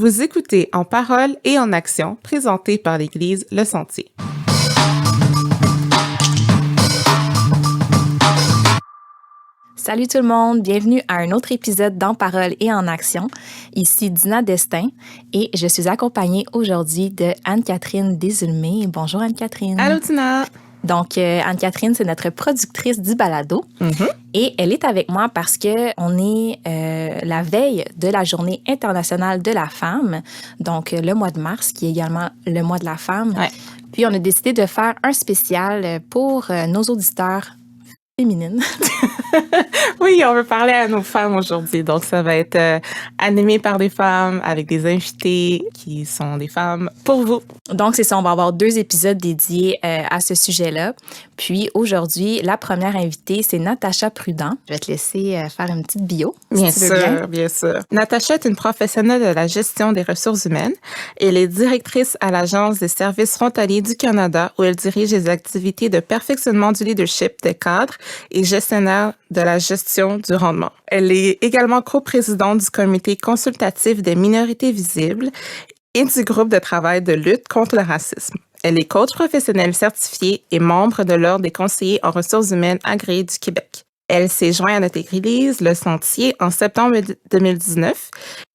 Vous écoutez En parole et en action, présenté par l'Église Le Sentier. Salut tout le monde, bienvenue à un autre épisode d'En parole et en action. Ici Dina Destin et je suis accompagnée aujourd'hui de Anne-Catherine Desulmé. Bonjour Anne-Catherine. Allô Dina! Donc Anne-Catherine, c'est notre productrice du balado. Et elle est avec moi parce qu'on est la veille de la Journée internationale de la femme, donc le mois de mars, qui est également le mois de la femme. Ouais. Puis on a décidé de faire un spécial pour nos auditeurs féminines. Oui, on veut parler à nos femmes aujourd'hui. Donc, ça va être animé par des femmes avec des invités qui sont des femmes pour vous. Donc, c'est ça, on va avoir 2 épisodes dédiés à ce sujet-là. Puis aujourd'hui, la première invitée, c'est Natacha Prudent. Je vais te laisser faire une petite bio. Bien si tu veux bien. sûr, bien sûr. Natacha est une professionnelle de la gestion des ressources humaines. Elle est directrice à l'Agence des services frontaliers du Canada où elle dirige les activités de perfectionnement du leadership des cadres et gestionnaire de la gestion du rendement. Elle est également coprésidente du comité consultatif des minorités visibles et du groupe de travail de lutte contre le racisme. Elle est coach professionnel certifié et membre de l'Ordre des conseillers en ressources humaines agréés du Québec. Elle s'est jointe à notre Église, Le Sentier, en septembre 2019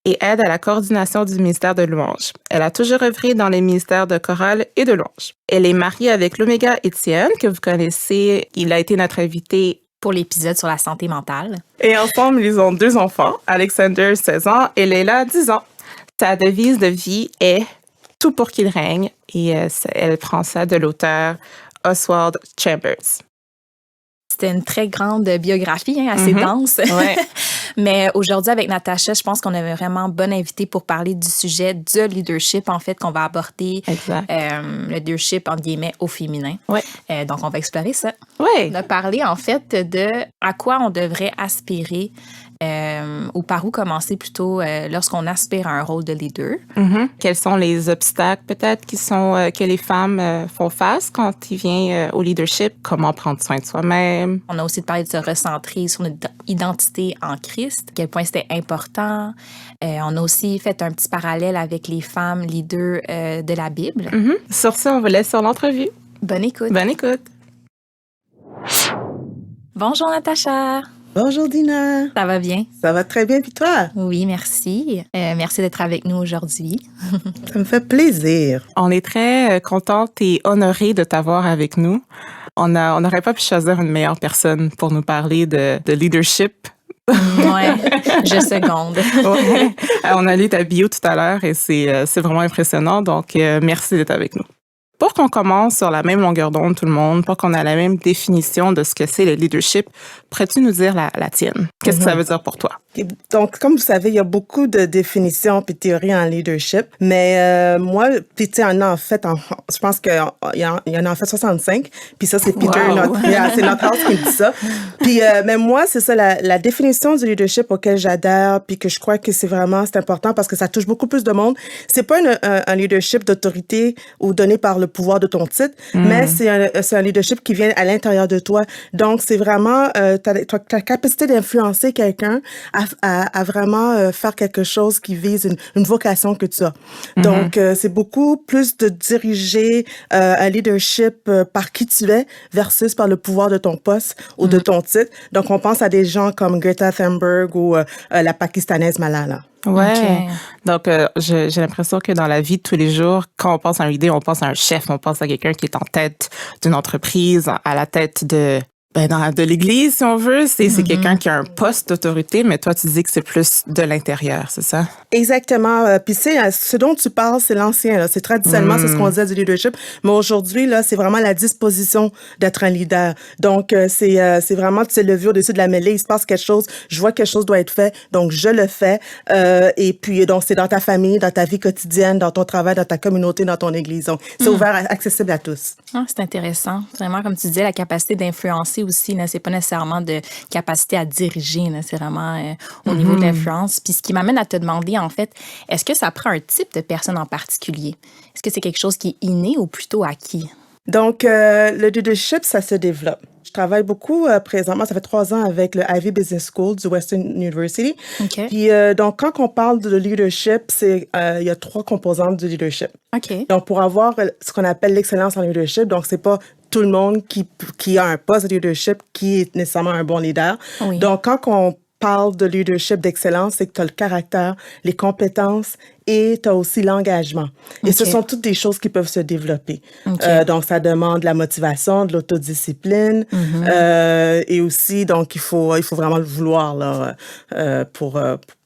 et aide à la coordination du ministère de louange. Elle a toujours œuvré dans les ministères de chorale et de louange. Elle est mariée avec l'Oméga Étienne, que vous connaissez. Il a été notre invité Pour l'épisode sur la santé mentale. et ensemble, ils ont 2 enfants, Alexander, 16 ans, et Leila, 10 ans. Sa devise de vie est « Tout pour qu'il règne » et elle prend ça de l'auteur Oswald Chambers. C'était une très grande biographie, assez dense. Ouais. Mais aujourd'hui, avec Natacha, je pense qu'on avait vraiment bonne invitée pour parler du sujet du leadership, en fait, qu'on va aborder. Exact. Le leadership, entre guillemets, au féminin. Ouais. Donc, on va explorer ça. Ouais. On a parlé, en fait, de à quoi on devrait aspirer ou par où commencer plutôt lorsqu'on aspire à un rôle de leader. Quels sont les obstacles peut-être que les femmes font face quand il vient au leadership? Comment prendre soin de soi-même? On a aussi parlé de se recentrer sur notre identité en Christ, à quel point c'était important. On a aussi fait un petit parallèle avec les femmes leaders de la Bible. Sur ce, on vous laisse sur l'entrevue. Bonne écoute. Bonne écoute. Bonjour Natacha. Bonjour Dina, Ça va bien? ça va très bien puis toi? Oui, merci. Merci d'être avec nous aujourd'hui. Ça me fait plaisir. On est très contente et honorée de t'avoir avec nous. On n'aurait pas pu choisir une meilleure personne pour nous parler de leadership. Ouais, je seconde. Ouais. On a lu ta bio tout à l'heure et c'est vraiment impressionnant. Donc, merci d'être avec nous. Pour qu'on commence sur la même longueur d'onde, tout le monde, pour qu'on ait la même définition de ce que c'est le leadership, pourrais-tu nous dire la tienne? Qu'est-ce que ça veut dire pour toi? Donc, comme vous savez, il y a beaucoup de définitions puis théories en leadership, mais moi, puis tu sais, en fait, je pense qu'il y en a en fait 65, puis ça, c'est Peter, Wow. c'est notre house qui dit ça. Puis, mais moi, c'est ça, la définition du leadership auquel j'adhère, puis que je crois que c'est important parce que ça touche beaucoup plus de monde. C'est pas un leadership d'autorité ou donné par le pouvoir de ton titre, mais c'est un leadership qui vient à l'intérieur de toi. Donc, c'est vraiment ta capacité d'influencer quelqu'un à vraiment faire quelque chose qui vise une vocation que tu as. Donc, c'est beaucoup plus de diriger un leadership par qui tu es versus par le pouvoir de ton poste ou de ton titre. Donc, on pense à des gens comme Greta Thunberg ou la Pakistanaise Malala. Ouais. Ok. Donc, j'ai l'impression que dans la vie de tous les jours, quand on pense à un leader, on pense à un chef, on pense à quelqu'un qui est en tête d'une entreprise, à la tête de l'Église, si on veut. C'est quelqu'un qui a un poste d'autorité, mais toi, tu dis que c'est plus de l'intérieur, c'est ça? Exactement. Puis c'est ce dont tu parles, c'est l'ancien. Là. C'est traditionnellement, c'est ce qu'on disait du leadership. Mais aujourd'hui, là, c'est vraiment la disposition d'être un leader. Donc, c'est vraiment tu sais lever au-dessus de la mêlée. Il se passe quelque chose. Je vois que quelque chose doit être fait. Donc, je le fais. Et puis, donc, c'est dans ta famille, dans ta vie quotidienne, dans ton travail, dans ta communauté, dans ton église. Donc, c'est ouvert, accessible à tous. Ah, c'est intéressant. Vraiment, comme tu disais, la capacité d'influencer aussi, là, c'est pas nécessairement de capacité à diriger, là, c'est vraiment au niveau de l'influence. Puis ce qui m'amène à te demander, en fait, est-ce que ça prend un type de personne en particulier? Est-ce que c'est quelque chose qui est inné ou plutôt acquis? Donc, le leadership, ça se développe. Je travaille beaucoup présentement, ça fait 3 ans avec le Ivy Business School du Western University. OK. Puis donc, quand on parle de leadership, il y a 3 composantes du leadership. OK. Donc, pour avoir ce qu'on appelle l'excellence en leadership, donc c'est pas tout le monde qui a un poste de leadership qui est nécessairement un bon leader. Oui. Donc, quand on parle de leadership d'excellence, c'est que tu as le caractère, les compétences et tu as aussi l'engagement. Et OK. ce sont toutes des choses qui peuvent se développer. OK. Donc, ça demande de la motivation, de l'autodiscipline et aussi, donc, il faut vraiment le vouloir là,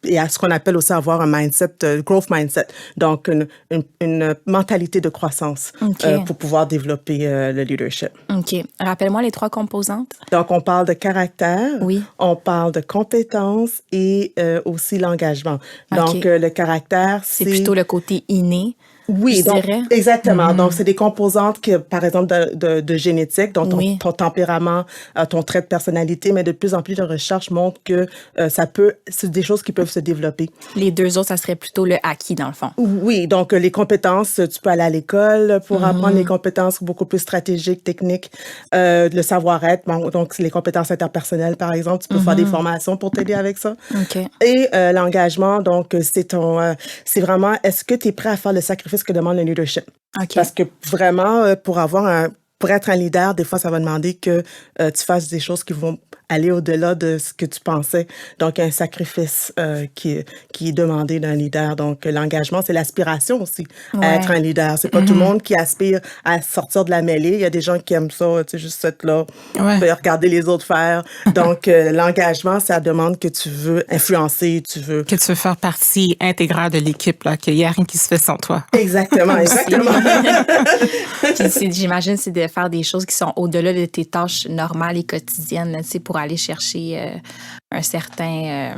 et à ce qu'on appelle aussi avoir un mindset, growth mindset, donc une mentalité de croissance OK. pour pouvoir développer le leadership. OK. Rappelle-moi les 3 composantes. Donc, on parle de caractère, Oui. on parle de compétences et aussi l'engagement. OK. Donc, le caractère, C'est plutôt le côté inné. oui, je donc, dirais. exactement. Donc, c'est des composantes que, par exemple, de génétique, donc Oui. ton tempérament, ton trait de personnalité, mais de plus en plus de recherches montrent que c'est des choses qui peuvent se développer. Les 2 autres, ça serait plutôt le acquis, dans le fond. Oui, donc les compétences, tu peux aller à l'école pour apprendre les compétences beaucoup plus stratégiques, techniques, le savoir-être. Bon, donc, les compétences interpersonnelles, par exemple, tu peux faire des formations pour t'aider avec ça. OK. Et l'engagement, donc, c'est vraiment, est-ce que tu es prêt à faire le sacrifice que demande le leadership? OK. Parce que vraiment, pour être un leader, des fois, ça va demander que tu fasses des choses qui vont aller au-delà de ce que tu pensais. Donc, il y a un sacrifice qui est demandé d'un leader. Donc, l'engagement, c'est l'aspiration aussi à être un leader. C'est pas tout le monde qui aspire à sortir de la mêlée. Il y a des gens qui aiment ça, tu sais, juste être là, regarder les autres faire. Donc, l'engagement, ça demande que tu veux influencer, Que tu veux faire partie intégrale de l'équipe, là, qu'il n'y a rien qui se fait sans toi. Exactement, exactement. Puis j'imagine, c'est de faire des choses qui sont au-delà de tes tâches normales et quotidiennes, là, tu sais, pour aller chercher un certain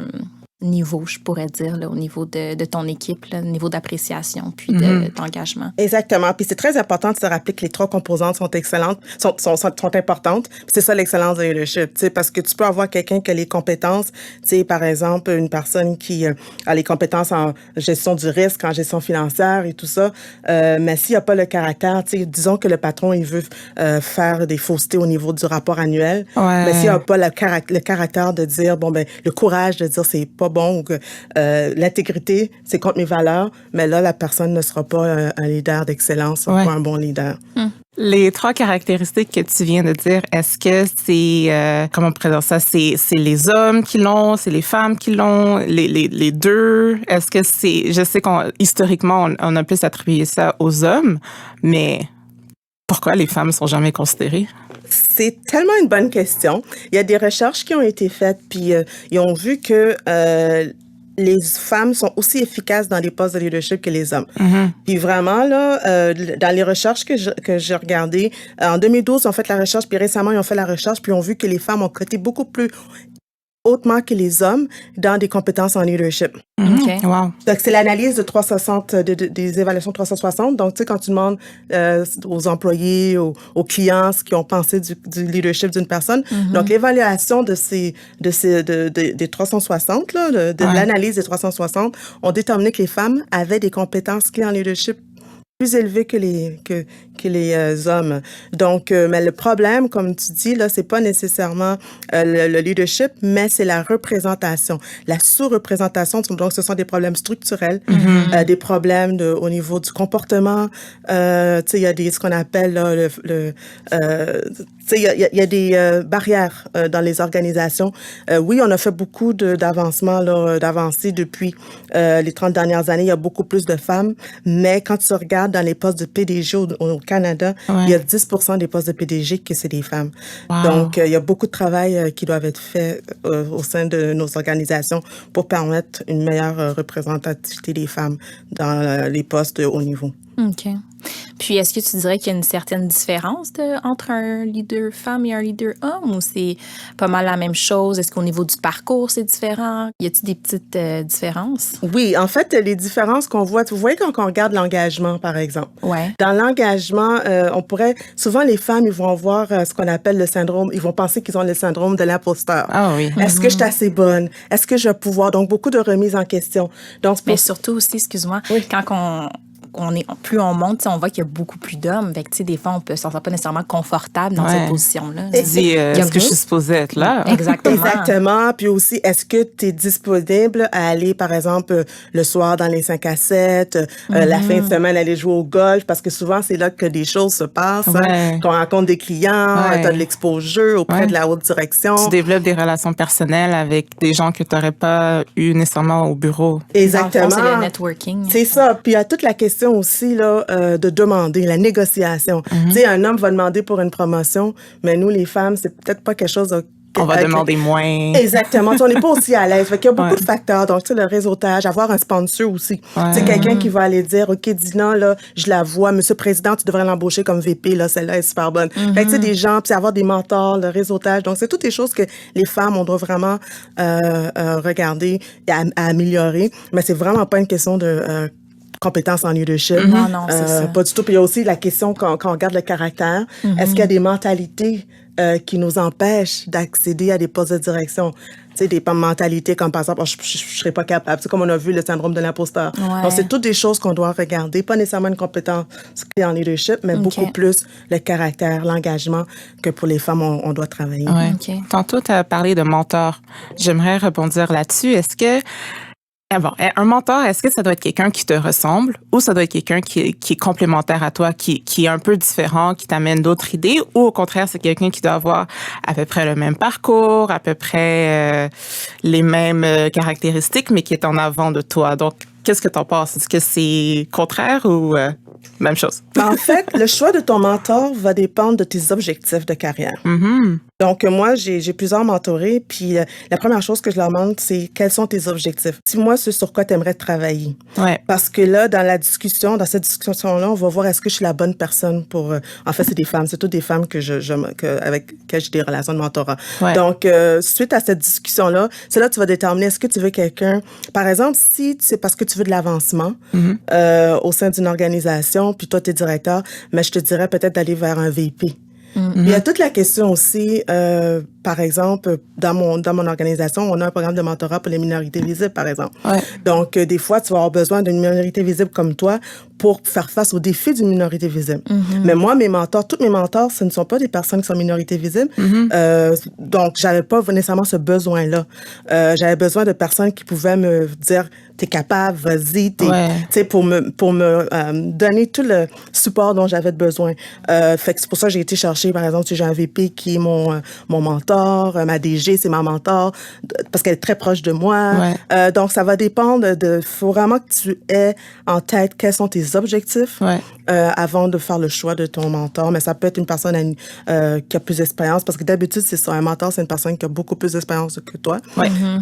niveau, je pourrais dire, là, au niveau de ton équipe, là, au niveau d'appréciation puis d'engagement. Exactement. Puis c'est très important de se rappeler que les 3 composantes sont excellentes, sont importantes. Puis c'est ça l'excellence de leadership, tu sais, parce que tu peux avoir quelqu'un qui a les compétences, tu sais, par exemple, une personne qui a les compétences en gestion du risque, en gestion financière et tout ça, mais s'il n'y a pas le caractère, tu sais, disons que le patron, il veut faire des faussetés au niveau du rapport annuel, mais s'il n'y a pas le caractère de dire, bon, ben, le courage de dire c'est pas bon ou que l'intégrité, c'est contre mes valeurs, mais là, la personne ne sera pas un leader d'excellence, pas un bon leader. Les 3 caractéristiques que tu viens de dire, est-ce que c'est, comment on pourrait dire ça, c'est les hommes qui l'ont, c'est les femmes qui l'ont, les deux? Est-ce que je sais qu'historiquement, on a plus attribué ça aux hommes, mais pourquoi les femmes sont jamais considérées? C'est tellement une bonne question. Il y a des recherches qui ont été faites, puis ils ont vu que les femmes sont aussi efficaces dans les postes de leadership que les hommes. Puis vraiment, là, dans les recherches que j'ai regardées, en 2012, ils ont fait la recherche, puis récemment, ils ont fait la recherche, puis ils ont vu que les femmes ont coté beaucoup plus hautement que les hommes dans des compétences en leadership. OK. Wow. Donc, c'est l'analyse de 360, des évaluations 360. Donc, tu sais, quand tu demandes aux employés, aux clients ce qu'ils ont pensé du leadership d'une personne, donc l'évaluation des 360, là, de l'analyse des 360, ont déterminé que les femmes avaient des compétences clés en leadership plus élevées que les hommes. Donc, mais le problème, comme tu dis, là, c'est pas nécessairement le leadership, mais c'est la représentation, la sous-représentation. Donc, ce sont des problèmes structurels, des problèmes au niveau du comportement. Tu sais, il y a ce qu'on appelle là, tu sais, il y a des barrières dans les organisations. Oui, on a fait beaucoup d'avancements, d'avancées depuis les 30 dernières années. Il y a beaucoup plus de femmes, mais quand tu regardes dans les postes de PDG au Canada, il y a 10% des postes de PDG que c'est des femmes. Wow. Donc, il y a beaucoup de travail qui doivent être faits au sein de nos organisations pour permettre une meilleure représentativité des femmes dans les postes de haut niveau. OK. Puis, est-ce que tu dirais qu'il y a une certaine différence entre un leader femme et un leader homme, ou c'est pas mal la même chose? Est-ce qu'au niveau du parcours, c'est différent? Y a-t-il des petites différences? Oui, en fait, les différences qu'on voit, vous voyez quand on regarde l'engagement, par exemple. Ouais. Dans l'engagement, souvent les femmes, ils vont avoir ce qu'on appelle le syndrome, ils vont penser qu'ils ont le syndrome de l'imposteur. Ah oui. Est-ce que je suis assez bonne? Est-ce que je vais pouvoir? Donc, beaucoup de remises en question. Donc, Mais surtout aussi, excuse-moi, quand plus on monte, on voit qu'il y a beaucoup plus d'hommes. Fait que, des fois, on peut se sentir pas nécessairement confortable dans cette position-là. Tu dis, est-ce que je suis supposée être là? Exactement. Puis aussi, est-ce que tu es disponible à aller, par exemple, le soir dans les 5 à 7, la fin de semaine, aller jouer au golf? Parce que souvent, c'est là que des choses se passent. Qu'on rencontre des clients, tu as de l'exposure auprès de la haute direction. Tu développes des relations personnelles avec des gens que tu n'aurais pas eu nécessairement au bureau. Exactement. C'est le networking. C'est ça. Puis il y a toute la question aussi là, de demander, la négociation. Tu sais, un homme va demander pour une promotion, mais nous, les femmes, c'est peut-être pas quelque chose... On va demander moins. Exactement. On n'est pas aussi à l'aise. Il y a beaucoup de facteurs. Donc, tu sais, le réseautage, avoir un sponsor aussi. C'est quelqu'un qui va aller dire, OK, Dina, là, je la vois. Monsieur le Président, tu devrais l'embaucher comme VP. Là, celle-là est super bonne. Fait que, tu sais, des gens, puis avoir des mentors, le réseautage. Donc, c'est toutes des choses que les femmes, on doit vraiment regarder et à améliorer. Mais c'est vraiment pas une question de... compétences en leadership. Non, c'est ça. Pas du tout. Puis il y a aussi la question quand on regarde le caractère, est-ce qu'il y a des mentalités qui nous empêchent d'accéder à des postes de direction? Tu sais, des mentalités comme par exemple, je serais pas capable. C'est comme on a vu le syndrome de l'imposteur. Donc, c'est toutes des choses qu'on doit regarder. Pas nécessairement une compétence en leadership, mais beaucoup plus le caractère, l'engagement que pour les femmes, on doit travailler. Tantôt, tu as parlé de mentor. J'aimerais rebondir là-dessus. Est-ce que un mentor, est-ce que ça doit être quelqu'un qui te ressemble ou ça doit être quelqu'un qui est complémentaire à toi, qui est un peu différent, qui t'amène d'autres idées, ou au contraire, c'est quelqu'un qui doit avoir à peu près le même parcours, à peu près les mêmes caractéristiques, mais qui est en avant de toi? Donc, qu'est-ce que t'en penses? Est-ce que c'est contraire ou même chose? En fait, le choix de ton mentor va dépendre de tes objectifs de carrière. Donc, moi, j'ai plusieurs mentorés, puis la première chose que je leur demande, c'est quels sont tes objectifs? Dis-moi ce sur quoi tu aimerais travailler. Parce que là, dans cette discussion-là, on va voir est-ce que je suis la bonne personne pour... en fait, c'est des femmes, c'est toutes des femmes avec lesquelles j'ai des relations de mentorat. Donc, suite à cette discussion-là, c'est là que tu vas déterminer est-ce que tu veux quelqu'un... Par exemple, si c'est parce que tu veux de l'avancement au sein d'une organisation, puis toi, tu es directeur, mais je te dirais peut-être d'aller vers un VP. Il y a toute la question aussi, par exemple, dans mon organisation, on a un programme de mentorat pour les minorités visibles, par exemple. Donc, des fois, tu vas avoir besoin d'une minorité visible comme toi pour faire face aux défis d'une minorité visible. Mais moi, tous mes mentors, ce ne sont pas des personnes qui sont minorités visibles. Donc, j'avais pas nécessairement ce besoin-là. J'avais besoin de personnes qui pouvaient me dire t'es capable, vas-y, tu sais, pour me donner tout le support dont j'avais besoin. Fait que c'est pour ça que j'ai été chercher, par exemple, j'ai un VP qui est mon mentor, ma DG, c'est ma mentor, parce qu'elle est très proche de moi. Donc, ça va dépendre faut vraiment que tu aies en tête quels sont tes objectifs avant de faire le choix de ton mentor. Mais ça peut être une personne qui a plus d'expérience, parce que d'habitude, c'est ça, un mentor, c'est une personne qui a beaucoup plus d'expérience que toi.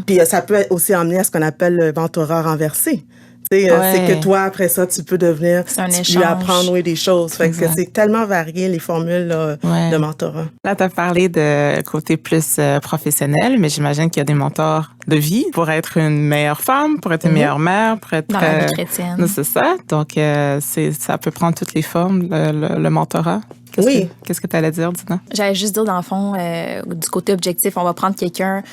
Puis ça peut aussi amener à ce qu'on appelle le mentorat renversé. C'est que toi, après ça, tu peux devenir... Tu lui apprendre des choses. Fait que c'est tellement varié, les formules de mentorat. Là, tu as parlé de côté plus professionnel, mais j'imagine qu'il y a des mentors de vie pour être une meilleure femme, pour être une meilleure mère, pour être... Dans la vie chrétienne. C'est ça. Donc, ça peut prendre toutes les formes, le mentorat. Qu'est-ce que tu allais dire, Dina? J'allais juste dire, dans le fond, du côté objectif, on va prendre quelqu'un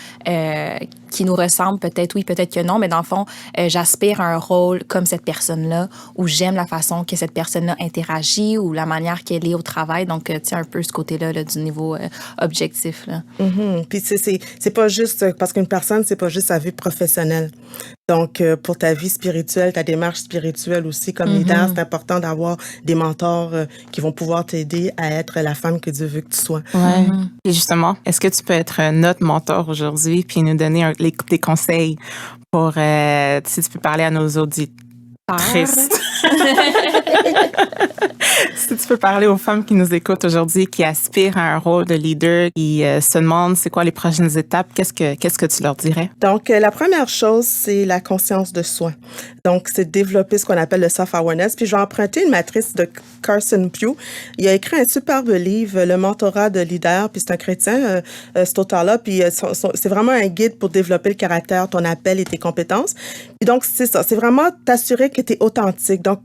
qui nous ressemble, peut-être oui, peut-être que non, mais dans le fond, j'aspire à un rôle comme cette personne-là, où j'aime la façon que cette personne-là interagit ou la manière qu'elle est au travail. Donc, tu sais, un peu ce côté-là là, du niveau objectif. Là. Puis, c'est pas juste, parce qu'une personne, c'est pas juste sa vie professionnelle. Donc, pour ta vie spirituelle, ta démarche spirituelle aussi, comme leader, c'est important d'avoir des mentors qui vont pouvoir t'aider à être la femme que Dieu veut que tu sois. Et justement, est-ce que tu peux être notre mentor aujourd'hui puis nous donner des conseils pour, si tu peux parler à nos auditeurs? Si tu peux parler aux femmes qui nous écoutent aujourd'hui, qui aspirent à un rôle de leader, qui se demandent c'est quoi les prochaines étapes, qu'est-ce que tu leur dirais? Donc, la première chose, c'est la conscience de soi. Donc, c'est développer ce qu'on appelle le self-awareness. Puis, je vais emprunter une matrice de Carson Pugh. Il a écrit un superbe livre, Le mentorat de leader. Puis, c'est un chrétien, cet auteur-là. Puis, c'est vraiment un guide pour développer le caractère, ton appel et tes compétences. Puis, donc, c'est ça. C'est vraiment t'assurer que tu es authentique. Donc,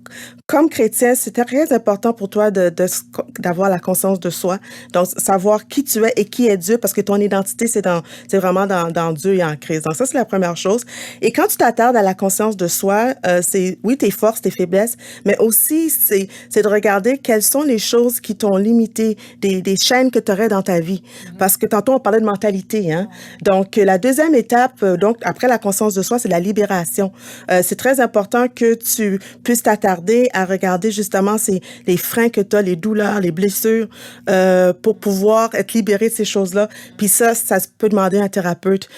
comme chrétien, c'est très important pour toi d'avoir la conscience de soi. Donc, savoir qui tu es et qui est Dieu, parce que ton identité, c'est vraiment dans Dieu et en Christ. Donc, ça, c'est la première chose. Et quand tu t'attardes à la conscience de soi, toi, c'est, oui, tes forces, tes faiblesses, mais aussi, c'est de regarder quelles sont les choses qui t'ont limité, des chaînes que tu aurais dans ta vie. Parce que tantôt, on parlait de mentalité, hein. Donc, la deuxième étape, donc, après la conscience de soi, c'est la libération. C'est très important que tu puisses t'attarder à regarder justement les freins que tu as, les douleurs, les blessures, pour pouvoir être libéré de ces choses-là. Puis ça peut demander un thérapeute,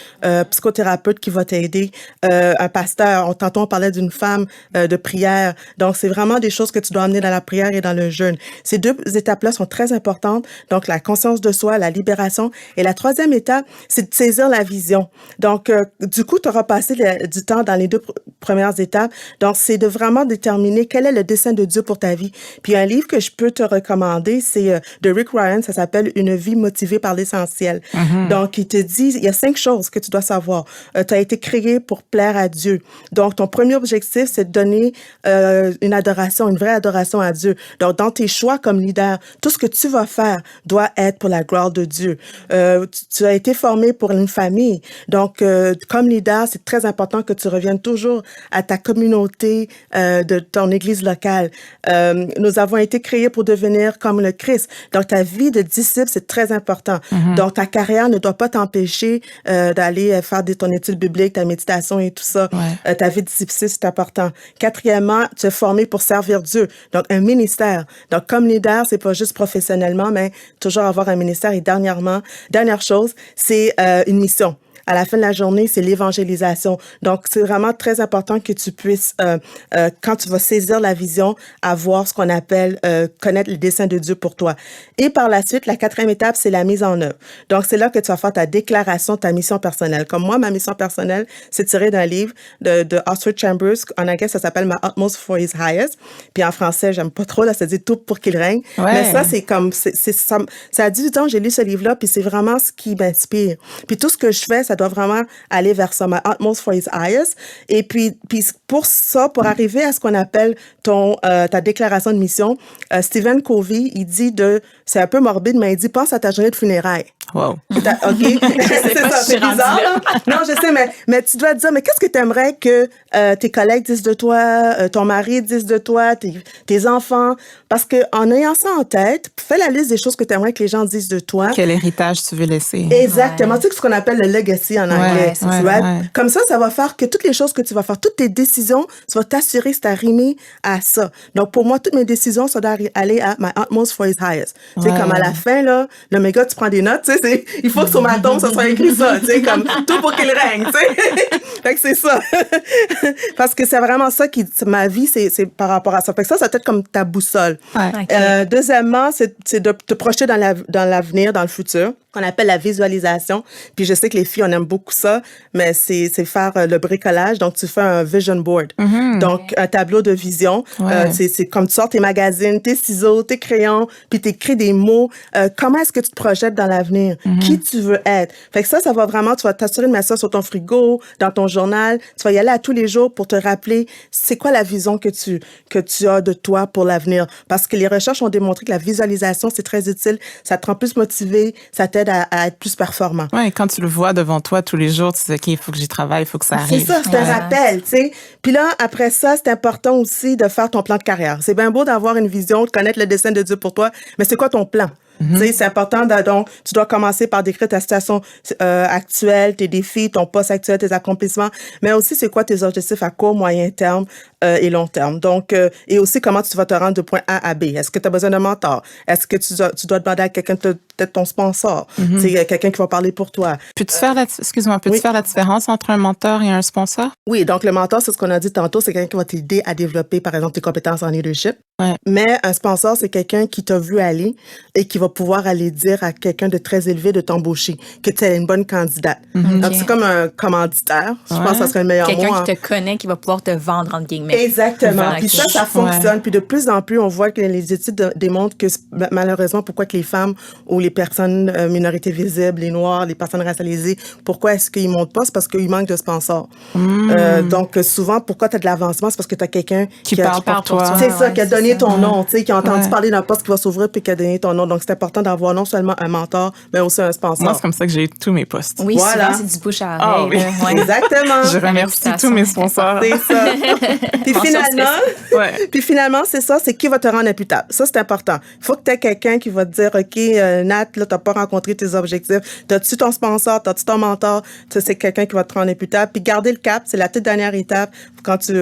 psychothérapeute qui va t'aider, un pasteur. Tantôt, on parlait d'une femme de prière. Donc, c'est vraiment des choses que tu dois amener dans la prière et dans le jeûne. Ces deux étapes-là sont très importantes. Donc, la conscience de soi, la libération. Et la troisième étape, c'est de saisir la vision. Donc, du coup, tu auras passé du temps dans les deux premières étapes. Donc, c'est de vraiment déterminer quel est le dessein de Dieu pour ta vie. Puis, un livre que je peux te recommander, c'est de Rick Ryan, ça s'appelle « Une vie motivée par l'essentiel ». Donc, il te dit, il y a 5 choses que tu dois savoir. Tu as été créé pour plaire à Dieu. Donc, ton premier objectif, c'est de donner une adoration, une vraie adoration à Dieu. Donc, dans tes choix comme leader, tout ce que tu vas faire doit être pour la gloire de Dieu. Tu as été formé pour une famille. Donc, comme leader, c'est très important que tu reviennes toujours à ta communauté de ton église locale. Nous avons été créés pour devenir comme le Christ. Donc, ta vie de disciple, c'est très important. Donc, ta carrière ne doit pas t'empêcher d'aller faire ton étude biblique, ta méditation et tout ça. Ta vie de disciple, c'est important. Quatrièmement, tu es formé pour servir Dieu. Donc, un ministère. Donc, comme leader, c'est pas juste professionnellement, mais toujours avoir un ministère. Et dernière chose, c'est une mission. À la fin de la journée, c'est l'évangélisation. Donc, c'est vraiment très important que tu puisses, quand tu vas saisir la vision, avoir ce qu'on appelle connaître le dessein de Dieu pour toi. Et par la suite, la 4e étape, c'est la mise en œuvre. Donc, c'est là que tu vas faire ta déclaration, ta mission personnelle. Comme moi, ma mission personnelle, c'est tiré d'un livre de Oswald Chambers. En anglais, ça s'appelle My Utmost for His Highest. Puis en français, j'aime pas trop, là, ça dit tout pour qu'il règne. Mais ça, c'est comme, ça a 18 ans, j'ai lu ce livre-là, puis c'est vraiment ce qui m'inspire. Puis tout ce que je fais, ça doit vraiment aller vers ça, my utmost for his highest. Et puis pour ça, pour arriver à ce qu'on appelle ta déclaration de mission, Stephen Covey, il dit c'est un peu morbide, mais il dit, pense à ta journée de funérailles. Wow. OK? C'est ça, c'est bizarre, là. Non, je sais, mais tu dois te dire, mais qu'est-ce que tu aimerais que tes collègues disent de toi, ton mari dise de toi, tes enfants? Parce que en ayant ça en tête, fais la liste des choses que tu aimerais que les gens disent de toi. Quel héritage tu veux laisser. Exactement. Tu sais, ce qu'on appelle le legacy en anglais. Comme ça va faire que toutes les choses que tu vas faire, toutes tes décisions, tu vas t'assurer que c'est arrimé à ça. Donc, pour moi, toutes mes décisions, ça doit aller à my utmost for his highest. Tu sais, comme à la fin, là, le méga, tu prends des notes, tu sais, il faut que sur ma tombe, ça soit écrit ça, tu sais, comme tout pour qu'il règne, tu sais. Fait que c'est ça. Parce que c'est vraiment ça ma vie, c'est par rapport à ça. Fait que ça doit être comme ta boussole. Deuxièmement, c'est de te projeter dans l'avenir, dans le futur, qu'on appelle la visualisation. Puis je sais que les filles, on aime beaucoup ça, mais c'est faire le bricolage. Donc, tu fais un vision board. Donc, un tableau de vision. C'est comme tu sors tes magazines, tes ciseaux, tes crayons, puis tu écris des mots. Comment est-ce que tu te projettes dans l'avenir? Qui tu veux être? Fait que ça va vraiment, tu vas t'assurer de mettre ça sur ton frigo, dans ton journal. Tu vas y aller à tous les jours pour te rappeler c'est quoi la vision que tu as de toi pour l'avenir. Parce que les recherches ont démontré que la visualisation, c'est très utile. Ça te rend plus motivé, ça t'aide à être plus performant. Oui, quand tu le vois devant toi tous les jours, tu sais, OK, il faut que j'y travaille, il faut que ça arrive. C'est ça, c'est un rappel, tu sais. Puis là, après ça, c'est important aussi de faire ton plan de carrière. C'est bien beau d'avoir une vision, de connaître le dessein de Dieu pour toi, mais c'est quoi ton plan? C'est important, donc tu dois commencer par décrire ta situation actuelle, tes défis, ton poste actuel, tes accomplissements, mais aussi c'est quoi tes objectifs à court, moyen terme et long terme. Donc, et aussi comment tu vas te rendre de point A à B. Est-ce que tu as besoin d'un mentor? Est-ce que tu dois demander à quelqu'un, peut-être ton sponsor? C'est quelqu'un qui va parler pour toi. Peux-tu faire la différence entre un mentor et un sponsor? Oui, donc le mentor, c'est ce qu'on a dit tantôt, c'est quelqu'un qui va t'aider à développer, par exemple, tes compétences en leadership. Mais un sponsor, c'est quelqu'un qui t'a vu aller et qui va pouvoir aller dire à quelqu'un de très élevé de t'embaucher, que tu es une bonne candidate. Donc, c'est comme un commanditaire. Je pense que ça serait le meilleur mot. Quelqu'un qui te connaît, qui va pouvoir te vendre, entre guillemets. Exactement. Puis ça fonctionne. Puis de plus en plus, on voit que les études démontrent que malheureusement, pourquoi que les femmes ou les personnes minorités visibles, les Noirs, les personnes racialisées, pourquoi est-ce qu'ils montent pas? C'est parce qu'ils manquent de sponsors. Donc, souvent, pourquoi tu as de l'avancement? C'est parce que tu as quelqu'un qui parle pour toi. C'est ça, qui a donné donné ton nom, tu sais, qui a entendu Ouais. parler d'un poste qui va s'ouvrir puis qui a donné ton nom. Donc, c'est important d'avoir non seulement un mentor, mais aussi un sponsor. Moi, c'est comme ça que j'ai eu tous mes postes. Oui, Voilà. souvent, c'est du bouche à Ah oreille. oui. là, ouais. Exactement. Je remercie tous mes sponsors. C'est ça. Puis Mention finalement, Ouais. puis finalement, c'est ça, c'est qui va te rendre imputable. Ça, c'est important. Il faut que tu aies quelqu'un qui va te dire, OK, Nat, là, t'as pas rencontré tes objectifs. T'as-tu ton sponsor? T'as-tu ton mentor? Ça, c'est quelqu'un qui va te rendre imputable. Puis garder le cap, c'est la toute dernière étape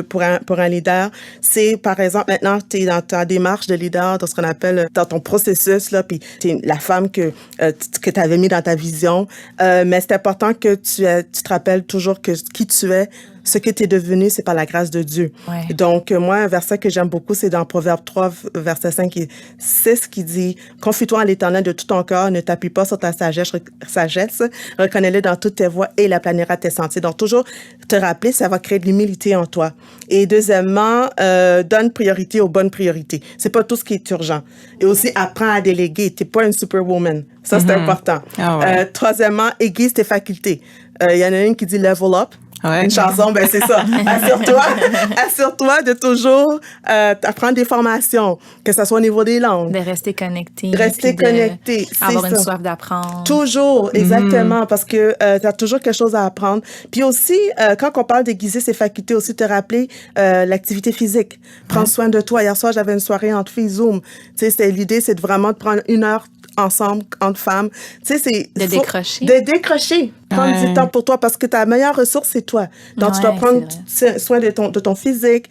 pour un leader. C'est, par exemple, maintenant, tu es dans ta démarche de leader, dans ce qu'on appelle, dans ton processus, là, puis tu es la femme que tu avais mis dans ta vision. Mais c'est important que tu te rappelles toujours que qui tu es, ce que tu es devenu, c'est par la grâce de Dieu. Ouais. Donc, moi, un verset que j'aime beaucoup, c'est dans Proverbe 3, verset 5 et 6, qui dit « Confie-toi en l'Éternel de tout ton cœur, ne t'appuie pas sur ta sagesse, reconnais-le dans toutes tes voies et il aplanira tes sentiers. » Donc, toujours te rappeler, ça va créer de l'humilité en toi. Et deuxièmement, donne priorité aux bonnes priorités. C'est pas tout ce qui est urgent. Et aussi, apprends à déléguer. T'es pas une superwoman. Ça, c'est important. Ah ouais. Troisièmement, aiguise tes facultés. Il y en a une qui dit « Level up ». Ouais. Une chanson, ben c'est ça. Assure-toi de toujours apprendre des formations, que ce soit au niveau des langues. De rester connecté. Rester puis de connecté, c'est avoir une ça. soif d'apprendre. Toujours, exactement, parce que tu as toujours quelque chose à apprendre. Puis aussi, quand on parle d'aiguiser ses facultés, aussi te rappeler l'activité physique. Prendre soin de toi. Hier soir, j'avais une soirée entre filles Zoom. Tu sais, l'idée, c'est de vraiment de prendre 1 heure ensemble, entre femmes. Tu sais, c'est... De décrocher. De décrocher. Prendre Ouais. du temps pour toi parce que ta meilleure ressource, c'est toi. Donc, tu dois Ouais, prendre c'est soin de ton physique,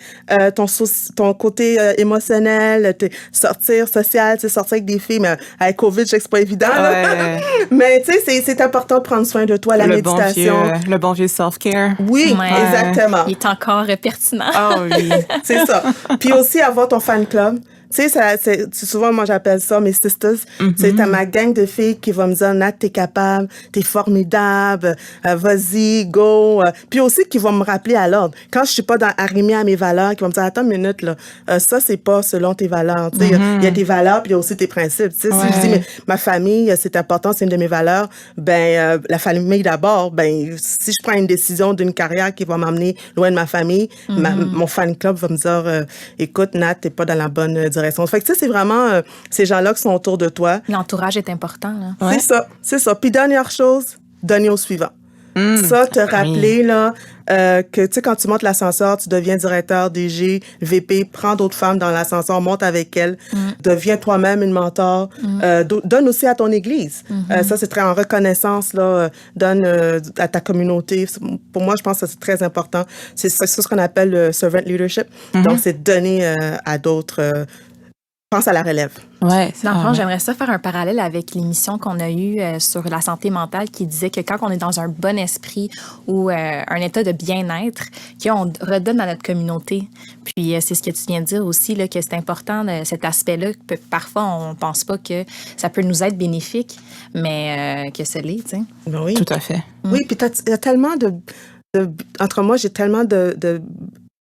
ton côté émotionnel, sortir social, tu sais, sortir avec des filles. Mais avec COVID, je sais que c'est pas évident, là. Ouais. Mais tu sais, c'est important de prendre soin de toi, la méditation. Le bon vieux self-care. Oui, Ouais. exactement. Il est encore pertinent. Ah oui. C'est ça. Puis aussi avoir ton fan club. Tu sais, c'est souvent, moi, j'appelle ça mes sisters. C'est t'as ma gang de filles qui va me dire, Nat, t'es capable, t'es formidable, vas-y, go. Puis aussi, qui vont me rappeler à l'ordre. Quand je suis pas arrimée à mes valeurs, qui vont me dire, attends une minute, là, ça, c'est pas selon tes valeurs. Tu sais, il y a tes valeurs, puis il y a aussi tes principes. Tu sais, si je dis, mais ma famille, c'est important, c'est une de mes valeurs, ben, la famille d'abord, ben, si je prends une décision d'une carrière qui va m'amener loin de ma famille, mon fan club va me dire, écoute, Nat, t'es pas dans la bonne direction. Fait que, tu sais, c'est vraiment ces gens-là qui sont autour de toi. L'entourage est important, là. Ouais. C'est ça. Puis, dernière chose, donner au suivant. Ça, te rappeler, là, que, tu sais, quand tu montes l'ascenseur, tu deviens directeur, DG, VP, prends d'autres femmes dans l'ascenseur, monte avec elles, deviens toi-même une mentor, donne aussi à ton église. Ça, c'est très en reconnaissance, là, donne à ta communauté. Pour moi, je pense que c'est très important. C'est ce qu'on appelle le servant leadership. Donc, c'est donner à d'autres. Pense à la relève. Ouais. Dans le fond, ouais. j'aimerais ça faire un parallèle avec l'émission qu'on a eue sur la santé mentale qui disait que quand on est dans un bon esprit ou un état de bien-être, qu'on redonne à notre communauté. Puis c'est ce que tu viens de dire aussi, là, que c'est important, cet aspect-là. Que parfois, on pense pas que ça peut nous être bénéfique, mais que ça l'est, tu sais. Ben oui. Tout à fait. Oui, puis il y a tellement entre moi, j'ai tellement de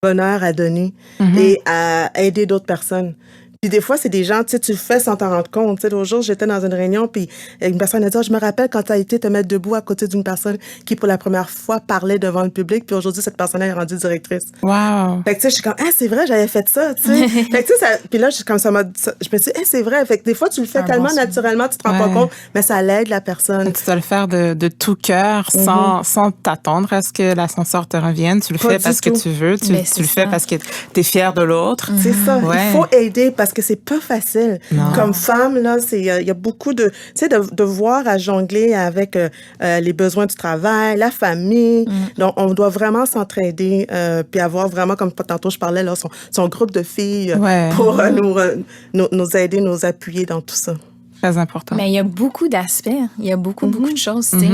bonheur à donner et à aider d'autres personnes. Puis des fois, c'est des gens, tu sais, tu le fais sans t'en rendre compte. Tu sais, l'autre jour, j'étais dans une réunion, puis une personne a dit, je me rappelle quand tu as été te mettre debout à côté d'une personne qui, pour la première fois, parlait devant le public, puis aujourd'hui, cette personne est rendue directrice. Wow. Fait que, tu sais, je suis comme, c'est vrai, j'avais fait ça, tu sais. Fait que, tu sais, puis là, comme ça je me suis dit, c'est vrai. Fait que des fois, tu le fais tellement naturellement, tu te rends pas compte, mais ça l'aide la personne. Tu dois le faire de tout cœur, sans t'attendre à ce que l'ascenseur te revienne. Tu le Pas fais du parce que tout. tu veux. Tu le fais ça. parce que tu es fier de l'autre. C'est ça. Ouais. Il faut aider parce que c'est pas facile. Non. Comme femme, là, il y a beaucoup de, tu sais, de voir à jongler avec les besoins du travail, la famille. Donc, on doit vraiment s'entraider puis avoir vraiment, comme tantôt je parlais, là, son groupe de filles pour nous aider, nous appuyer dans tout ça. Très important. Mais il y a beaucoup d'aspects, il y a beaucoup de choses, tu sais.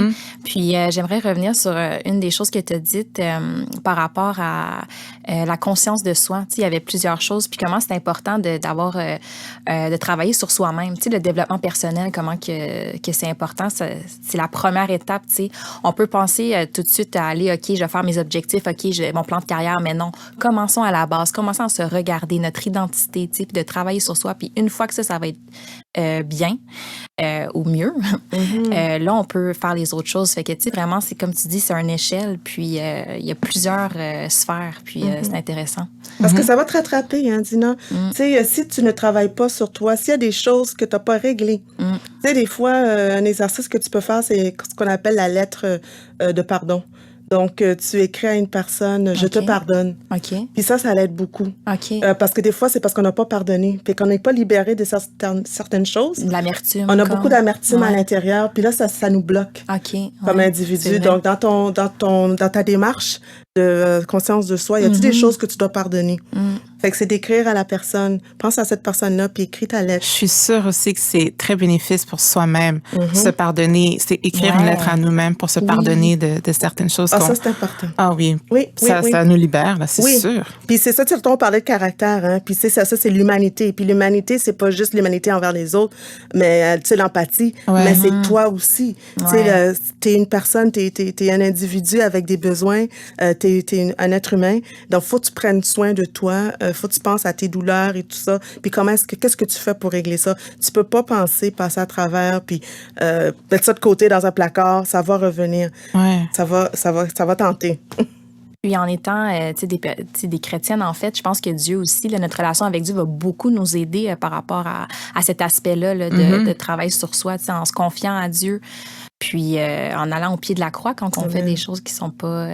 Puis j'aimerais revenir sur une des choses que tu as dites par rapport à la conscience de soi. Tu sais, il y avait plusieurs choses, puis comment c'est important de travailler sur soi-même. Tu sais, le développement personnel, comment que c'est important, c'est la première étape, tu sais. On peut penser tout de suite à aller, OK, je vais faire mes objectifs, OK, j'ai mon plan de carrière, mais non. Commençons à la base, commençons à se regarder, notre identité, tu sais, puis de travailler sur soi. Puis une fois que ça va être bien ou mieux, là, on peut faire les autres choses. Fait que, tu sais, vraiment, c'est comme tu dis, c'est une échelle, puis il y a plusieurs sphères, puis c'est intéressant. Parce que ça va te rattraper, hein, Dina. Tu sais, si tu ne travailles pas sur toi, s'il y a des choses que tu n'as pas réglées, tu sais, des fois, un exercice que tu peux faire, c'est ce qu'on appelle la lettre de pardon. Donc, tu écris à une personne, je te pardonne. OK. Puis ça l'aide beaucoup. OK. Parce que des fois, c'est parce qu'on n'a pas pardonné. Puis qu'on n'est pas libéré de certaines choses. L'amertume. On a beaucoup d'amertume à l'intérieur. Puis là, ça nous bloque OK. comme individu. Donc, dans ta démarche de conscience de soi, y a-t-il des choses que tu dois pardonner? Fait que c'est d'écrire à la personne. Pense à cette personne-là, puis écris ta lettre. Je suis sûre aussi que c'est très bénéfice pour soi-même, se pardonner, c'est écrire une lettre à nous-mêmes pour se pardonner de certaines choses. Ah, ça, c'est important. Ah oui. Ça nous libère, là, c'est sûr. Puis c'est ça, tu sais, on parlait de caractère, hein. Puis c'est ça, c'est l'humanité. Puis l'humanité, c'est pas juste l'humanité envers les autres, mais tu sais, l'empathie, mais c'est toi aussi. Tu sais, t'es une personne, t'es un individu avec des besoins, t'es un être humain. Donc, faut que tu prennes soin de toi, faut que tu penses à tes douleurs et tout ça. Puis qu'est-ce que tu fais pour régler ça? Tu peux pas passer à travers, puis mettre ça de côté dans un placard, ça va revenir. Ouais. Ça va tenter. Puis en étant des chrétiennes, en fait, je pense que Dieu aussi, là, notre relation avec Dieu va beaucoup nous aider par rapport à cet aspect-là là, de travail sur soi, en se confiant à Dieu, puis en allant au pied de la croix quand on fait des choses qui sont pas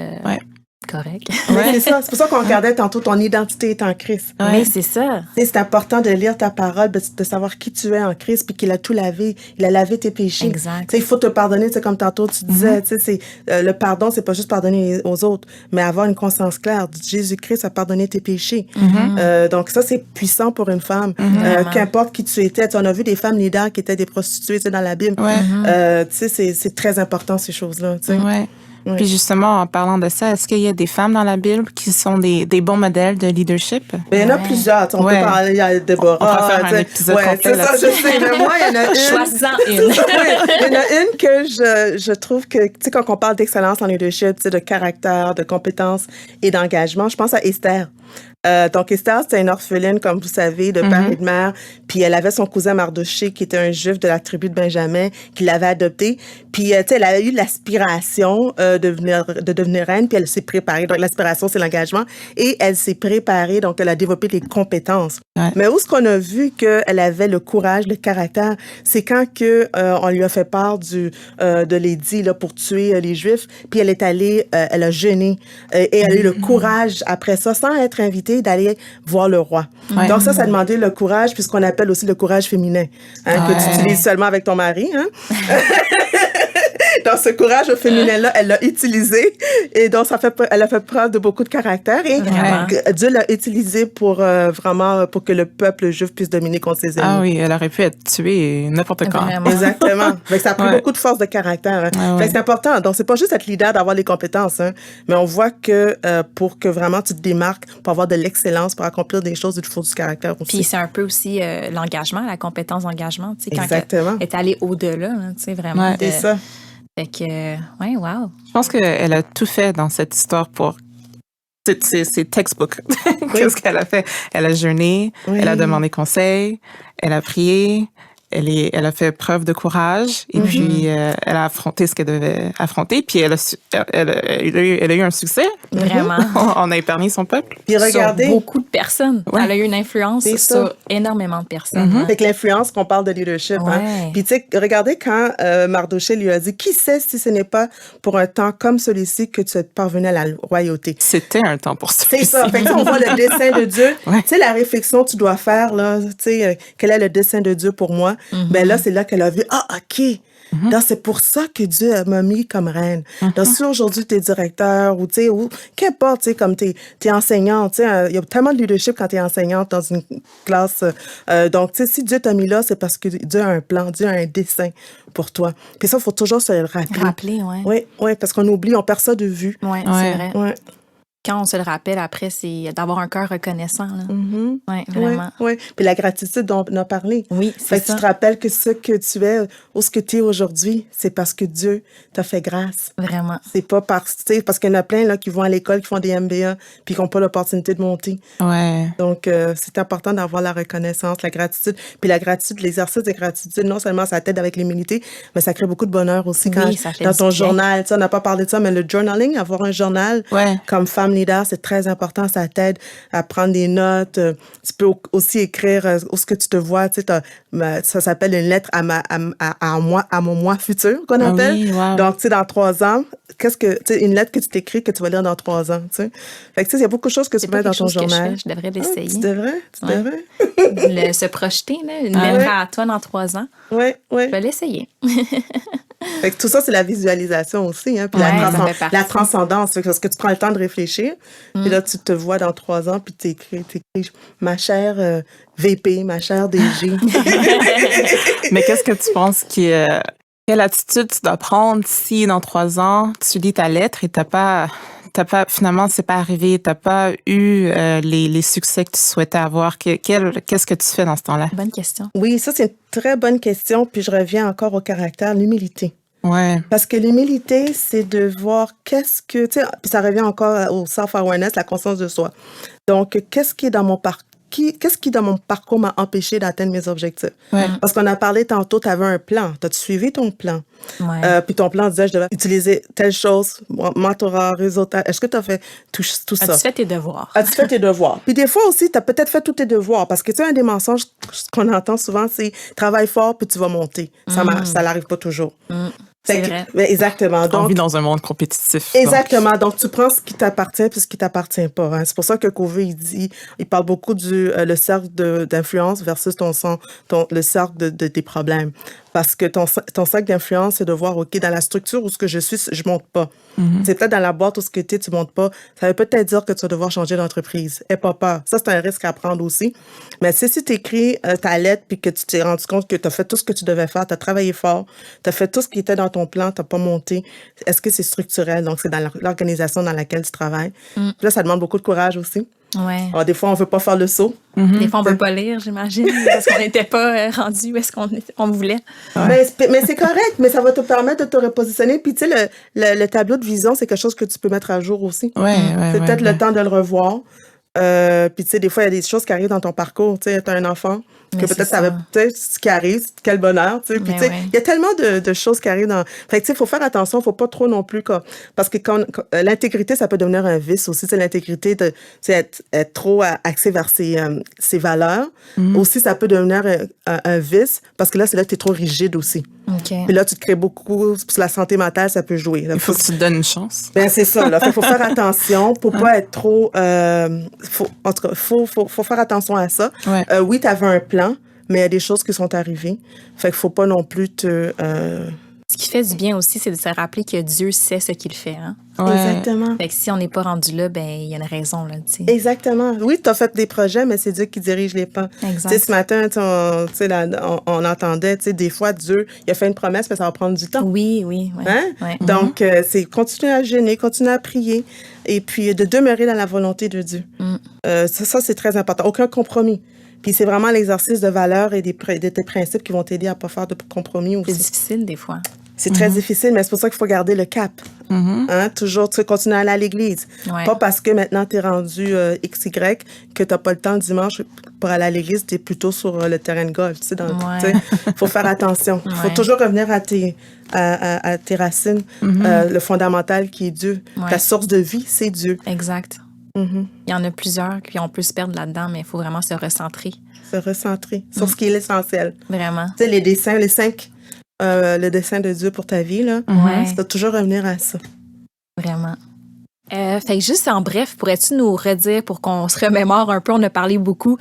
correctes. C'est ça. C'est pour ça qu'on regardait tantôt ton identité est en Christ. Oui, c'est ça. C'est important de lire ta parole, de savoir qui tu es en Christ, puis qu'il a tout lavé. Il a lavé tes péchés. Exact. Il faut te pardonner, comme tantôt tu disais. Le pardon, c'est pas juste pardonner aux autres, mais avoir une conscience claire. Jésus-Christ a pardonné tes péchés. Donc ça, c'est puissant pour une femme. Qu'importe qui tu étais. On a vu des femmes leaders qui étaient des prostituées dans la Bible. C'est très important, ces choses-là. Oui. Puis justement, en parlant de ça, est-ce qu'il y a des femmes dans la Bible qui sont des bons modèles de leadership? Il y en a plusieurs. On peut parler, il y a Déborah. On va faire un épisode complet c'est ça, je sais. Mais moi, il y en a une. Choisis-en une. Il y en a une que je trouve que, tu sais, quand on parle d'excellence en leadership, de caractère, de compétences et d'engagement, je pense à Esther. Donc, Esther, c'était une orpheline, comme vous savez, de père et de mère. Puis, elle avait son cousin Mardoché, qui était un juif de la tribu de Benjamin, qui l'avait adopté. Puis, tu sais, elle avait eu l'aspiration de devenir reine, puis elle s'est préparée. Donc, l'aspiration, c'est l'engagement. Et elle s'est préparée, donc elle a développé des compétences. Ouais. Mais où est-ce qu'on a vu qu'elle avait le courage, le caractère? C'est quand on lui a fait part de l'édit là, pour tuer les Juifs. Puis, elle est allée, elle a jeûné. Et elle a eu le courage, après ça, sans être invitée, d'aller voir le roi. Ouais. Donc ça demandait le courage, puis ce qu'on appelle aussi le courage féminin, que tu utilises seulement avec ton mari. Hein? Donc, ce courage féminin-là, elle l'a utilisé. Et donc, elle a fait preuve de beaucoup de caractère. Et Dieu l'a utilisé pour vraiment, pour que le peuple juif puisse dominer contre ses ennemis. Ah oui, elle aurait pu être tuée n'importe quand. Vraiment. Exactement. Fait que ça a pris beaucoup de force de caractère. Hein. Fait que c'est important. Donc, c'est pas juste être leader, d'avoir les compétences. Hein. Mais on voit que pour que vraiment tu te démarques, pour avoir de l'excellence, pour accomplir des choses, il faut du caractère aussi. Puis c'est un peu aussi l'engagement, la compétence d'engagement. Quand exactement. Elle est allée au-delà, tu sais, vraiment. C'est ça. Fait que, wow. Je pense qu'elle a tout fait dans cette histoire pour... C'est textbook. Qu'est-ce qu'elle a fait? Elle a jeûné, elle a demandé conseil, elle a prié, elle a fait preuve de courage et puis elle a affronté ce qu'elle devait affronter. Puis elle a eu un succès. Vraiment. On a épargné son peuple. Puis regardez. Sur beaucoup de personnes. Ouais. Elle a eu une influence sur énormément de personnes. Avec l'influence qu'on parle de leadership. Hein. Puis tu sais, regardez quand Mardoché lui a dit, qui sait si ce n'est pas pour un temps comme celui-ci que tu es parvenu à la royauté. C'était un temps pour celui-ci. C'est ça. Fait que on voit le dessein de Dieu. Tu sais, la réflexion que tu dois faire, là, tu sais, quel est le dessein de Dieu pour moi? Ben là, c'est là qu'elle a vu, OK. Donc, c'est pour ça que Dieu m'a mis comme reine. Donc, si aujourd'hui, tu es directeur ou, tu sais, ou qu'importe, tu sais, comme tu es enseignante, tu sais, il y a tellement de leadership quand tu es enseignante dans une classe. Donc, tu sais, si Dieu t'a mis là, c'est parce que Dieu a un plan, Dieu a un dessein pour toi. Puis ça, il faut toujours se le rappeler. Oui, parce qu'on oublie, on perd ça de vue. Oui, c'est vrai. Ouais. quand on se le rappelle, après, c'est d'avoir un cœur reconnaissant. Là. Mhm. Oui, vraiment. Oui. Puis la gratitude dont on a parlé. Oui, Fait c'est que tu ça. te rappelles que ce que tu es, ou ce que tu es aujourd'hui, c'est parce que Dieu t'a fait grâce. Vraiment. C'est pas parce qu'il y en a plein là, qui vont à l'école, qui font des MBA, puis qui n'ont pas l'opportunité de monter. Ouais. Donc, c'est important d'avoir la reconnaissance, la gratitude. Puis la gratitude, l'exercice de gratitude, non seulement ça t'aide avec l'humilité, mais ça crée beaucoup de bonheur aussi. Oui, ça fait dans du ton bien. journal, tu sais, on n'a pas parlé de ça, mais le journaling, avoir un journal Ouais. comme femme leader, c'est très important. Ça t'aide à prendre des notes. Tu peux aussi écrire où ce que tu te vois. Tu sais, ça s'appelle une lettre à mon moi futur, qu'on Ah appelle. oui, wow. Donc, tu sais, dans 3 ans, tu sais, une lettre que tu t'écris que tu vas lire dans 3 ans, tu sais. Fait que, tu sais, il y a beaucoup de choses que tu C'est peux pas mettre quelque dans ton chose que je journal. fais. Je devrais Tu l'essayer. devrais, tu Ouais. devrais. Se projeter, là, une Ah lettre ouais. à toi dans 3 ans. Oui, oui. Je vais l'essayer. Fait que tout ça, c'est la visualisation aussi, hein, puis Ouais, ça fait partie. la transcendance. Fait que parce que tu prends le temps de réfléchir, puis là, tu te vois dans 3 ans, puis t'écris, ma chère VP, ma chère DG. Mais qu'est-ce que tu penses quelle attitude tu dois prendre si dans 3 ans, tu lis ta lettre et finalement, c'est pas arrivé, t'as pas eu les succès que tu souhaitais avoir. Qu'est-ce que tu fais dans ce temps-là? Bonne question. Oui, ça, c'est une très bonne question, puis je reviens encore au caractère, l'humilité. Ouais. Parce que l'humilité, c'est de voir tu sais, puis ça revient encore au self-awareness, la conscience de soi. Donc, qu'est-ce qui dans mon parcours m'a empêché d'atteindre mes objectifs? Ouais. Parce qu'on a parlé tantôt, tu avais un plan. T'as-tu suivi ton plan? Ouais. Puis ton plan disait, je devais utiliser telle chose, mentorat, réseautage. Est-ce que tu as fait tout ça? As-tu fait tes devoirs? As-tu fait tes devoirs? Puis des fois aussi, tu as peut-être fait tous tes devoirs. Parce que tu sais, un des mensonges qu'on entend souvent, c'est travaille fort puis tu vas monter. Ça marche, ça n'arrive pas toujours. C'est vrai. Exactement. On Donc, vit dans un monde compétitif. exactement. Donc, tu prends ce qui t'appartient puis ce qui t'appartient pas. Hein. C'est pour ça que Covey, il parle beaucoup le cercle d'influence versus le cercle de tes problèmes. Parce que ton cercle d'influence, c'est de voir, OK, dans la structure où ce que je suis, je monte pas. C'est peut-être dans la boîte où ce que tu montes pas. Ça veut peut-être dire que tu vas devoir changer d'entreprise. Aie pas peur. Ça, c'est un risque à prendre aussi. Mais si tu écris ta lettre puis que tu t'es rendu compte que tu as fait tout ce que tu devais faire, tu as travaillé fort, tu as fait tout ce qui était dans ton plan, tu n'as pas monté, est-ce que c'est structurel? Donc, c'est dans l'organisation dans laquelle tu travailles. Puis là, ça demande beaucoup de courage aussi. Ouais. Alors, des fois, on veut pas faire le saut. Des fois, on ne peut pas lire, j'imagine, parce qu'on n'était pas rendu où est-ce qu'on voulait. Mais c'est correct, mais ça va te permettre de te repositionner. Puis, tu sais, le tableau de vision, c'est quelque chose que tu peux mettre à jour aussi. Ouais, C'est peut-être le temps de le revoir. Puis, tu sais, des fois, il y a des choses qui arrivent dans ton parcours. Tu sais, tu as un enfant que Mais peut-être c'est ça va ça. peut-être ce qui arrive, quel bonheur. Tu sais. Puis, Mais tu sais, ouais. il y a tellement de choses qui arrivent dans. Fait que, tu sais, il faut faire attention, il ne faut pas trop non plus. Parce que l'intégrité, ça peut devenir un vice aussi. Tu sais, l'intégrité, être trop axé vers ses valeurs. Aussi, ça peut devenir un vice parce que là, c'est là que tu es trop rigide aussi. OK. Puis là, tu te crées beaucoup. Sur la santé mentale, ça peut jouer. Là, Il faut que tu te donnes une chance. ben c'est ça. Là, faut faire attention pour pas être trop. En tout cas, faut faire attention à ça. Ouais. Oui, tu avais un plan, mais il y a des choses qui sont arrivées. Fait qu'il faut pas non plus te. Ce qui fait du bien aussi, c'est de se rappeler que Dieu sait ce qu'il fait. Hein? Ouais. Exactement. Fait que si on n'est pas rendu là, ben il y a une raison, là, tu sais. Exactement. Oui, tu as fait des projets, mais c'est Dieu qui dirige les pas. Exact. Tu sais, ce matin, on entendait, tu sais, des fois, Dieu, il a fait une promesse, mais ça va prendre du temps. Oui, ouais. Hein? Ouais. Donc, c'est continuer à jeûner, continuer à prier et puis de demeurer dans la volonté de Dieu. Ça, c'est très important. Aucun compromis. Puis c'est vraiment l'exercice de valeurs et de tes principes qui vont t'aider à ne pas faire de compromis C'est aussi. difficile des fois. C'est très difficile, mais c'est pour ça qu'il faut garder le cap. Hein? Toujours, tu sais, continuer à aller à l'église. Ouais. Pas parce que maintenant tu es rendu XY que tu n'as pas le temps le dimanche pour aller à l'église, tu es plutôt sur le terrain de golf. Tu sais, faut faire attention. Il faut toujours revenir à tes racines, le fondamental qui est Dieu. Ouais. Ta source de vie, c'est Dieu. Exact. Il y en a plusieurs, puis on peut se perdre là-dedans, mais il faut vraiment se recentrer. Se recentrer sur ce qui est l'essentiel. Vraiment. Tu sais, les dessins, le dessin de Dieu pour ta vie, là, Ouais. ça doit toujours revenir à ça. Vraiment. Fait que juste en bref, pourrais-tu nous redire pour qu'on se remémore un peu, on a parlé beaucoup,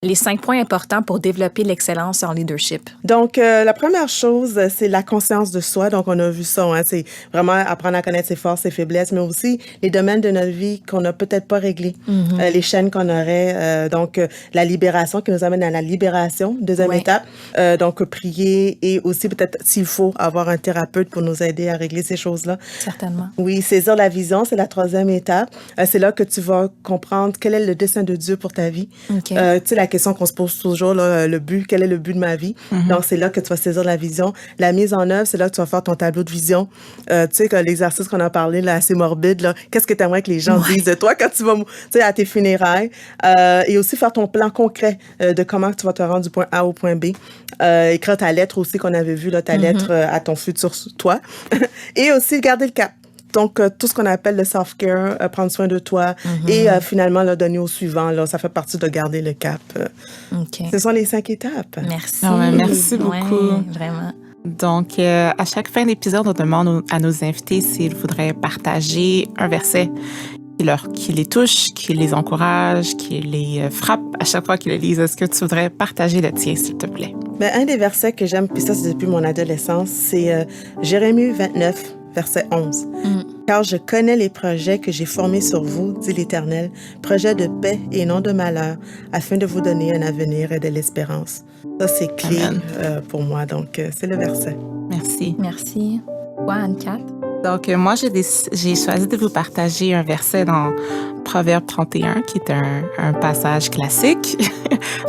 Les 5 points importants pour développer l'excellence en leadership. Donc, la première chose, c'est la conscience de soi. Donc, on a vu ça, hein, c'est vraiment apprendre à connaître ses forces, ses faiblesses, mais aussi les domaines de notre vie qu'on n'a peut-être pas réglés, les chaînes qu'on aurait. Donc, la libération qui nous amène à la libération, deuxième étape. Donc, prier et aussi peut-être, s'il faut, avoir un thérapeute pour nous aider à régler ces choses-là. Certainement. Oui, saisir la vision, c'est la troisième étape. C'est là que tu vas comprendre quel est le dessein de Dieu pour ta vie. Okay. Tu sais, la question qu'on se pose toujours, là, le but, quel est le but de ma vie? Donc, c'est là que tu vas saisir la vision. La mise en œuvre, c'est là que tu vas faire ton tableau de vision. Tu sais, que l'exercice qu'on a parlé, là, assez morbide, là, qu'est-ce que tu aimerais que les gens disent de toi quand tu vas, tu sais, à tes funérailles? Et aussi faire ton plan concret de comment tu vas te rendre du point A au point B. Écrire ta lettre aussi qu'on avait vu, là, ta lettre à ton futur toi. Et aussi garder le cap. Donc, tout ce qu'on appelle le self-care, prendre soin de toi et finalement, là, donner au suivant, là, ça fait partie de garder le cap. Okay. Ce sont les 5 étapes. Merci. Merci beaucoup. Ouais, vraiment. Donc, à chaque fin d'épisode, on demande à nos invités s'ils voudraient partager un verset qui les touche, qui les encourage, qui les frappe à chaque fois qu'ils le lisent. Est-ce que tu voudrais partager le tien, s'il te plaît? Ben, un des versets que j'aime, puis ça, c'est depuis mon adolescence, c'est Jérémie 29, verset 11. Car je connais les projets que j'ai formés sur vous, dit l'Éternel, projets de paix et non de malheur, afin de vous donner un avenir et de l'espérance. Ça, c'est clé pour moi. Donc, c'est le verset. Merci. Merci. Toi, Anne-Cat? Donc, moi, j'ai choisi de vous partager un verset dans Proverbe 31, qui est un passage classique.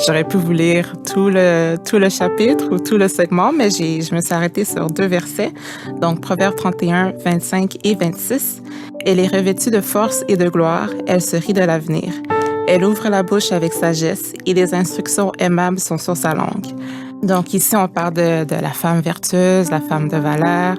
J'aurais pu vous lire tout le chapitre ou tout le segment, mais je me suis arrêtée sur 2 versets. Donc, Proverbe 31, 25 et 26. Elle est revêtue de force et de gloire, elle se rit de l'avenir. Elle ouvre la bouche avec sagesse et des instructions aimables sont sur sa langue. Donc, ici, on parle de la femme vertueuse, la femme de valeur.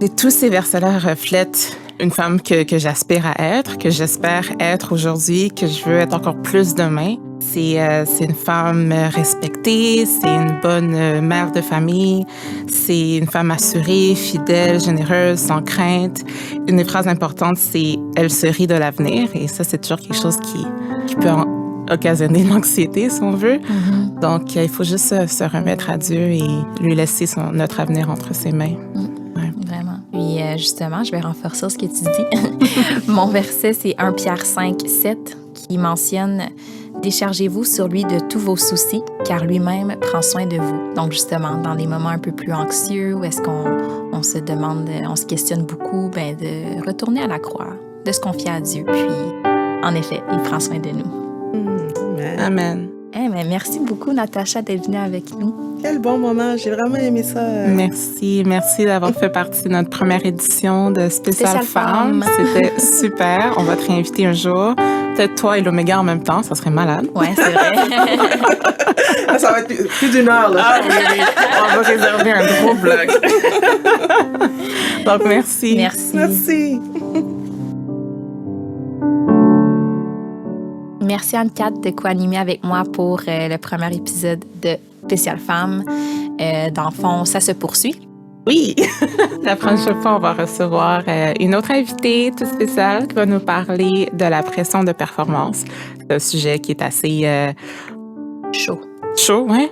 Et tous ces versets-là reflètent une femme que j'aspire à être, que j'espère être aujourd'hui, que je veux être encore plus demain. C'est une femme respectée, c'est une bonne mère de famille, c'est une femme assurée, fidèle, généreuse, sans crainte. Une des phrases importantes, c'est « elle se rit de l'avenir » et ça, c'est toujours quelque chose qui peut occasionner l'anxiété, si on veut. Donc, il faut juste se remettre à Dieu et lui laisser notre avenir entre ses mains. Vraiment. Puis justement, je vais renforcer ce que tu dis. Mon verset, c'est 1 Pierre 5, 7, qui mentionne « Déchargez-vous sur lui de tous vos soucis, car lui-même prend soin de vous. » Donc justement, dans les moments un peu plus anxieux, où est-ce qu'on se demande, on se questionne beaucoup, ben de retourner à la croix, de se confier à Dieu. Puis, en effet, il prend soin de nous. Amen. Eh bien, merci beaucoup, Natacha, d'être venue avec nous. Quel bon moment. J'ai vraiment aimé ça. Merci d'avoir fait partie de notre première édition de Spécial Femme. C'était super. On va te réinviter un jour. Peut-être toi et l'Oméga en même temps, ça serait malade. Oui, c'est vrai. Ça va être plus d'1 heure, là. Ah oui. On va réserver un gros bloc. Donc, merci. Merci. Merci Anne-Cat de co-animer avec moi pour le premier épisode de Spécial Femme. Dans le fond, ça se poursuit. Oui! La prochaine fois, on va recevoir une autre invitée toute spéciale qui va nous parler de la pression de performance. C'est un sujet qui est assez chaud. Chaud, oui.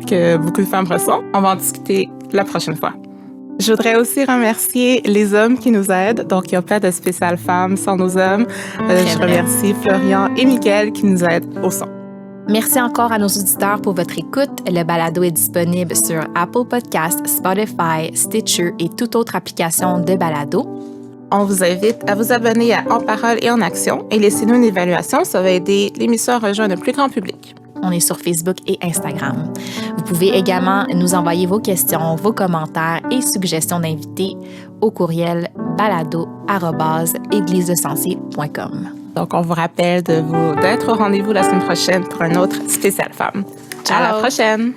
Que beaucoup de femmes ressentent. On va en discuter la prochaine fois. Je voudrais aussi remercier les hommes qui nous aident. Donc, il n'y a pas de Spécial Femmes sans nos hommes. Je remercie Florian et Mickaël qui nous aident au son. Merci encore à nos auditeurs pour votre écoute. Le balado est disponible sur Apple Podcasts, Spotify, Stitcher et toute autre application de balado. On vous invite à vous abonner à En Parole et en Action et laissez-nous une évaluation. Ça va aider l'émission à rejoindre un plus grand public. On est sur Facebook et Instagram. Vous pouvez également nous envoyer vos questions, vos commentaires et suggestions d'invités au courriel balado@églisedesensé.com. Donc, on vous rappelle d'être au rendez-vous la semaine prochaine pour un autre Spécial Femme. Ciao. À la prochaine!